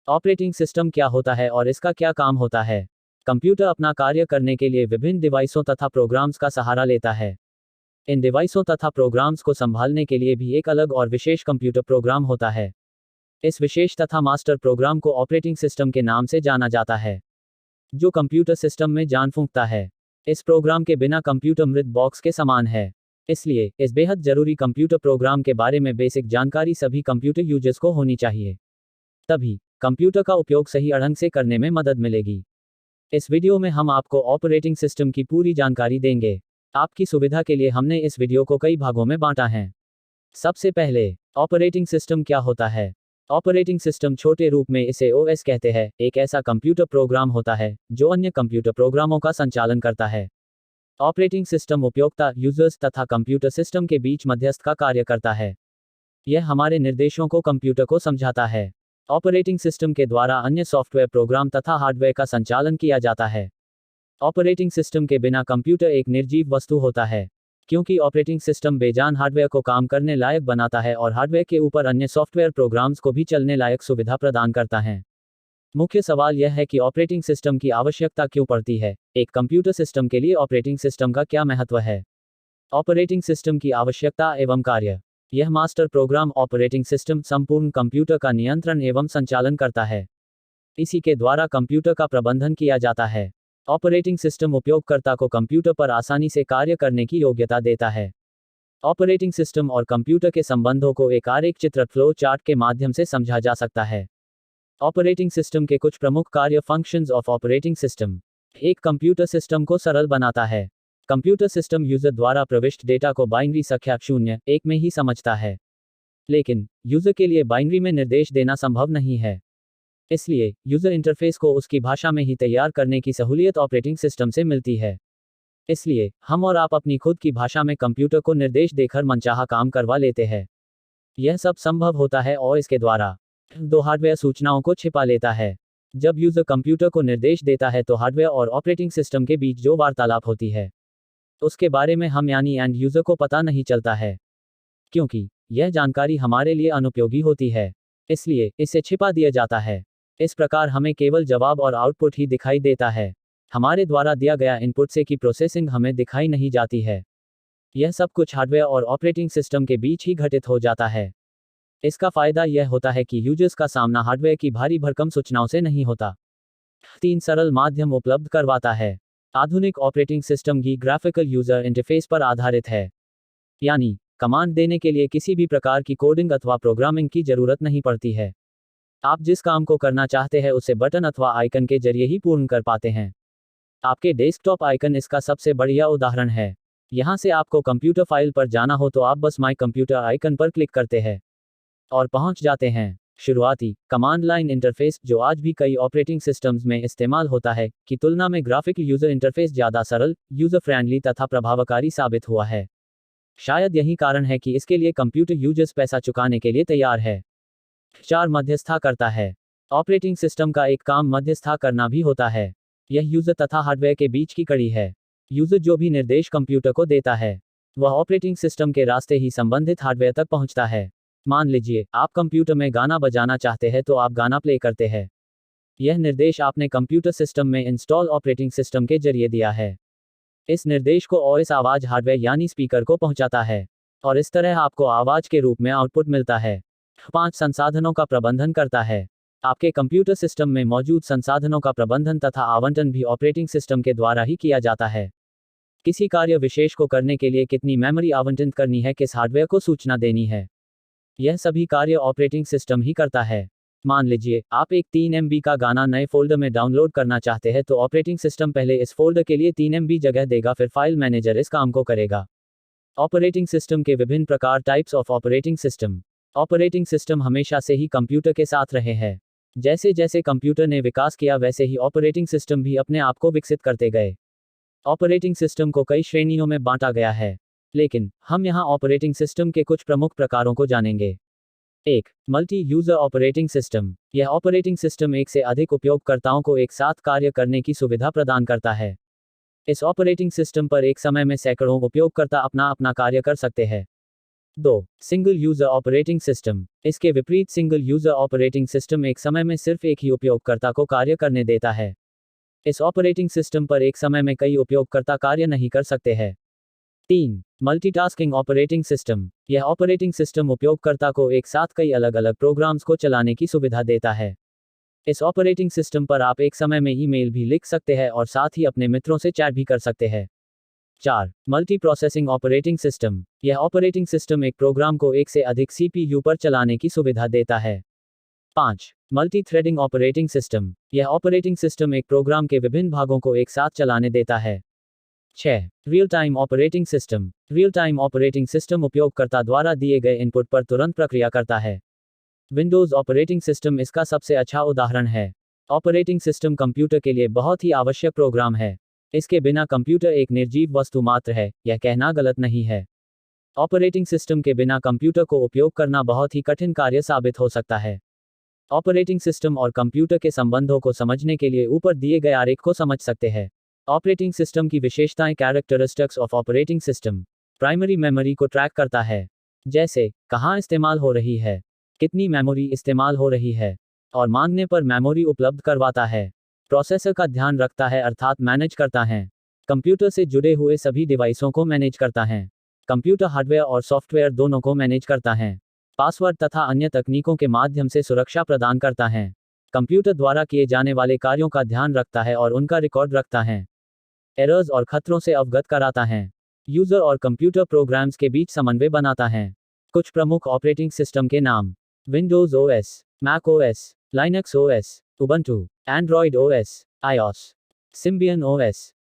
Operating system क्या होता है और इसका क्या काम होता है? कंप्यूटर अपना कार्य करने के लिए विभिन्न डिवाइसों तथा प्रोग्राम्स का सहारा लेता है। इन डिवाइसों तथा प्रोग्राम्स को संभालने के लिए भी एक अलग और विशेष कंप्यूटर प्रोग्राम होता है। इस विशेष तथा मास्टर प्रोग्राम को ऑपरेटिंग सिस्टम के नाम से जाना जाता है, जो कंप्यूटर सिस्टम में जान फूंकता है। इस प्रोग्राम के बिना कंप्यूटर मृत बॉक्स के समान है। इसलिए इस बेहद जरूरी कंप्यूटर प्रोग्राम के बारे में बेसिक जानकारी सभी कंप्यूटर यूजर्स को होनी चाहिए। तभी कंप्यूटर का उपयोग सही ढंग से करने में मदद मिलेगी। इस वीडियो में हम आपको ऑपरेटिंग सिस्टम की पूरी जानकारी देंगे। आपकी सुविधा के लिए हमने इस वीडियो को कई भागों में बांटा है। सबसे पहले, ऑपरेटिंग सिस्टम क्या होता है? ऑपरेटिंग सिस्टम छोटे रूप में इसे ओएस कहते हैं, एक ऐसा कंप्यूटर प्रोग्राम होता है जो अन्य कंप्यूटर प्रोग्रामों का संचालन करता है। ऑपरेटिंग सिस्टम उपयोक्ता, यूजर्स तथा कंप्यूटर सिस्टम के बीच मध्यस्थ का कार्य करता है। यह हमारे निर्देशों को कंप्यूटर को समझाता है। ऑपरेटिंग सिस्टम के द्वारा अन्य सॉफ्टवेयर प्रोग्राम तथा हार्डवेयर का संचालन किया जाता है। ऑपरेटिंग सिस्टम के बिना कंप्यूटर एक निर्जीव वस्तु होता है, क्योंकि ऑपरेटिंग सिस्टम बेजान हार्डवेयर को काम करने लायक बनाता है और हार्डवेयर के ऊपर अन्य सॉफ्टवेयर प्रोग्राम्स को भी चलने लायक सुविधा प्रदान करता है। मुख्य सवाल यह है कि ऑपरेटिंग सिस्टम की आवश्यकता क्यों पड़ती है? एक कंप्यूटर सिस्टम के लिए ऑपरेटिंग सिस्टम का क्या महत्व है? ऑपरेटिंग सिस्टम की आवश्यकता एवं कार्य। यह मास्टर प्रोग्राम ऑपरेटिंग सिस्टम संपूर्ण कंप्यूटर का नियंत्रण एवं संचालन करता है। इसी के द्वारा कंप्यूटर का प्रबंधन किया जाता है। ऑपरेटिंग सिस्टम उपयोगकर्ता को कंप्यूटर पर आसानी से कार्य करने की योग्यता देता है। ऑपरेटिंग सिस्टम और कंप्यूटर के संबंधों को एक आरेख चित्र फ्लो चार्ट के माध्यम से समझा जा सकता है। ऑपरेटिंग सिस्टम के कुछ प्रमुख कार्य फंक्शंस ऑफ ऑपरेटिंग सिस्टम। एक कंप्यूटर सिस्टम को सरल बनाता है। कंप्यूटर सिस्टम यूजर द्वारा प्रविष्ट डेटा को बाइनरी संख्या 0-1 में ही समझता है, लेकिन यूजर के लिए बाइनरी में निर्देश देना संभव नहीं है। इसलिए यूजर इंटरफेस को उसकी भाषा में ही तैयार करने की सहूलियत ऑपरेटिंग सिस्टम से मिलती है। इसलिए हम और आप अपनी खुद की भाषा में कंप्यूटर को निर्देश देकर मनचाहा काम करवा लेते हैं। यह सब संभव होता है और इसके द्वारा दो हार्डवेयर सूचनाओं को छिपा लेता है। जब यूजर कंप्यूटर को निर्देश देता है तो हार्डवेयर और ऑपरेटिंग सिस्टम के बीच जो वार्तालाप होती है उसके बारे में हम यानी एंड यूजर को पता नहीं चलता है, क्योंकि यह जानकारी हमारे लिए अनुपयोगी होती है। इसलिए इसे छिपा दिया जाता है। इस प्रकार हमें केवल जवाब और आउटपुट ही दिखाई देता है। हमारे द्वारा दिया गया इनपुट से की प्रोसेसिंग हमें दिखाई नहीं जाती है। यह सब कुछ हार्डवेयर और ऑपरेटिंग सिस्टम के बीच ही घटित हो जाता है। इसका फायदा यह होता है कि यूजर्स का सामना हार्डवेयर की भारी भरकम सूचनाओं से नहीं होता। 3 सरल माध्यम उपलब्ध करवाता है। आधुनिक ऑपरेटिंग सिस्टम की ग्राफिकल यूजर इंटरफेस पर आधारित है, यानी कमांड देने के लिए किसी भी प्रकार की कोडिंग अथवा प्रोग्रामिंग की जरूरत नहीं पड़ती है। आप जिस काम को करना चाहते हैं उसे बटन अथवा आइकन के जरिए ही पूर्ण कर पाते हैं। आपके डेस्कटॉप आइकन इसका सबसे बढ़िया उदाहरण है। यहां से आपको कंप्यूटर फाइल पर जाना हो तो आप बस माई कंप्यूटर आइकन पर क्लिक करते हैं और पहुंच जाते हैं। शुरुआती कमांड लाइन इंटरफेस, जो आज भी कई ऑपरेटिंग सिस्टम्स में इस्तेमाल होता है, की तुलना में ग्राफिकल यूजर इंटरफेस ज़्यादा सरल, यूजर फ्रेंडली तथा प्रभावकारी साबित हुआ है। शायद यही कारण है कि इसके लिए कंप्यूटर यूजर्स पैसा चुकाने के लिए तैयार है। 4 मध्यस्थता करता है। ऑपरेटिंग सिस्टम का एक काम मध्यस्थता करना भी होता है। यह यूजर तथा हार्डवेयर के बीच की कड़ी है। यूजर जो भी निर्देश कंप्यूटर को देता है वह ऑपरेटिंग सिस्टम के रास्ते ही संबंधित हार्डवेयर तक पहुंचता है। मान लीजिए आप कंप्यूटर में गाना बजाना चाहते हैं तो आप गाना प्ले करते हैं। यह निर्देश आपने कंप्यूटर सिस्टम में इंस्टॉल ऑपरेटिंग सिस्टम के जरिए दिया है। इस निर्देश को और इस आवाज हार्डवेयर यानी स्पीकर को पहुंचाता है और इस तरह आपको आवाज के रूप में आउटपुट मिलता है। 5 संसाधनों का प्रबंधन करता है। आपके कंप्यूटर सिस्टम में मौजूद संसाधनों का प्रबंधन तथा आवंटन भी ऑपरेटिंग सिस्टम के द्वारा ही किया जाता है। किसी कार्य विशेष को करने के लिए कितनी मेमोरी आवंटित करनी है, किस हार्डवेयर को सूचना देनी है, यह सभी कार्य ऑपरेटिंग सिस्टम ही करता है। मान लीजिए आप एक 3 MB का गाना नए फोल्डर में डाउनलोड करना चाहते हैं तो ऑपरेटिंग सिस्टम पहले इस फोल्डर के लिए 3 MB जगह देगा, फिर फाइल मैनेजर इस काम को करेगा। ऑपरेटिंग सिस्टम के विभिन्न प्रकार, types of operating system. Operating system हमेशा से ही कंप्यूटर के साथ रहे हैं। जैसे जैसे कंप्यूटर ने विकास किया वैसे ही ऑपरेटिंग सिस्टम भी अपने आप को विकसित करते गए। ऑपरेटिंग सिस्टम को कई श्रेणियों में बांटा गया है, लेकिन हम यहाँ ऑपरेटिंग सिस्टम के कुछ प्रमुख प्रकारों को जानेंगे। 1. Multi user operating system. यह ऑपरेटिंग सिस्टम एक से अधिक उपयोगकर्ताओं को एक साथ कार्य करने की सुविधा प्रदान करता है। इस ऑपरेटिंग सिस्टम पर एक समय में सैकड़ों उपयोगकर्ता अपना कार्य कर सकते हैं। 2. Single user operating system. इसके विपरीत सिंगल यूजर ऑपरेटिंग सिस्टम एक समय में सिर्फ एक ही उपयोगकर्ता को कार्य करने देता है। इस ऑपरेटिंग सिस्टम पर एक समय में कई उपयोगकर्ता कार्य नहीं कर सकते हैं। 3. Multitasking operating system. यह ऑपरेटिंग सिस्टम उपयोगकर्ता को एक साथ कई अलग अलग प्रोग्राम्स को चलाने की सुविधा देता है। इस ऑपरेटिंग सिस्टम पर आप एक समय में ईमेल भी लिख सकते हैं और साथ ही अपने मित्रों से चैट भी कर सकते हैं। 4. Multi processing operating system. यह ऑपरेटिंग सिस्टम एक प्रोग्राम को एक से अधिक CPU पर चलाने की सुविधा देता है। 5. Multi threading operating system. यह ऑपरेटिंग सिस्टम एक प्रोग्राम के विभिन्न भागों को एक साथ चलाने देता है। 6. Real time operating system. Real time operating system उपयोगकर्ता द्वारा दिए गए इनपुट पर तुरंत प्रक्रिया करता है। विंडोज़ ऑपरेटिंग सिस्टम इसका सबसे अच्छा उदाहरण है। ऑपरेटिंग सिस्टम कंप्यूटर के लिए बहुत ही आवश्यक प्रोग्राम है। इसके बिना कंप्यूटर एक निर्जीव वस्तु मात्र है, यह कहना गलत नहीं है। ऑपरेटिंग सिस्टम के बिना कंप्यूटर को उपयोग करना बहुत ही कठिन कार्य साबित हो सकता है। ऑपरेटिंग सिस्टम और कंप्यूटर के संबंधों को समझने के लिए ऊपर दिए गए आरेख को समझ सकते हैं। ऑपरेटिंग सिस्टम की विशेषताएं। Characteristics of operating system. Primary memory को ट्रैक करता है, जैसे कहाँ इस्तेमाल हो रही है, कितनी मेमोरी इस्तेमाल हो रही है, और मांगने पर मेमोरी उपलब्ध करवाता है। प्रोसेसर का ध्यान रखता है अर्थात मैनेज करता है। कंप्यूटर से जुड़े हुए सभी डिवाइसों को मैनेज करता है। कंप्यूटर हार्डवेयर और सॉफ्टवेयर दोनों को मैनेज करता है। पासवर्ड तथा अन्य तकनीकों के माध्यम से सुरक्षा प्रदान करता है। कंप्यूटर द्वारा किए जाने वाले कार्यों का ध्यान रखता है और उनका रिकॉर्ड रखता है। एरर्स और खतरों से अवगत कराता है। यूजर और कंप्यूटर प्रोग्राम्स के बीच समन्वय बनाता है। कुछ प्रमुख ऑपरेटिंग सिस्टम के नाम। Windows OS, Mac OS, Linux OS, Ubuntu, Android OS, iOS, Symbian OS,